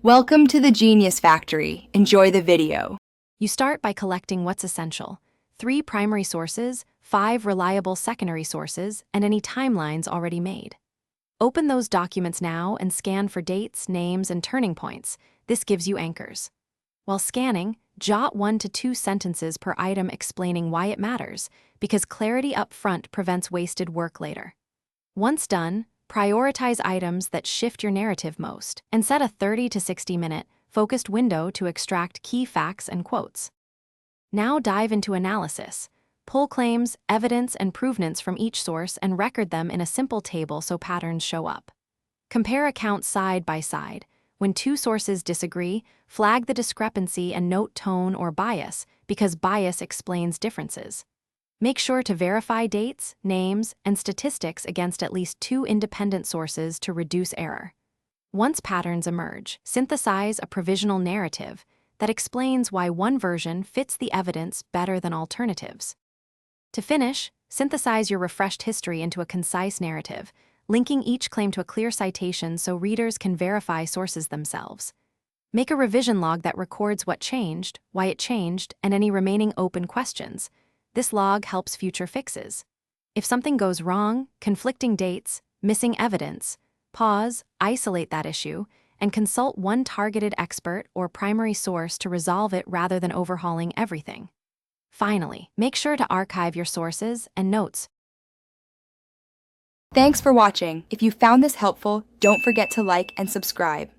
Welcome to the Genius Factory. Enjoy the video. You start by collecting what's essential: 3 primary sources, 5 reliable secondary sources, and any timelines already made. Open those documents now and scan for dates, names, and turning points. This gives you anchors. While scanning, jot 1 to 2 sentences per item explaining why it matters, because clarity up front prevents wasted work later. Once done, prioritize items that shift your narrative most, and set a 30 to 60-minute focused window to extract key facts and quotes. Now dive into analysis. Pull claims, evidence, and provenance from each source and record them in a simple table so patterns show up. Compare accounts side by side. When 2 sources disagree, flag the discrepancy and note tone or bias, because bias explains differences. Make sure to verify dates, names, and statistics against at least 2 independent sources to reduce error. Once patterns emerge, synthesize a provisional narrative that explains why one version fits the evidence better than alternatives. To finish, synthesize your refreshed history into a concise narrative, linking each claim to a clear citation so readers can verify sources themselves. Make a revision log that records what changed, why it changed, and any remaining open questions. This log helps future fixes. If something goes wrong, conflicting dates, missing evidence, pause, isolate that issue, and consult one targeted expert or primary source to resolve it rather than overhauling everything. Finally, make sure to archive your sources and notes. Thanks for watching. If you found this helpful, don't forget to like and subscribe.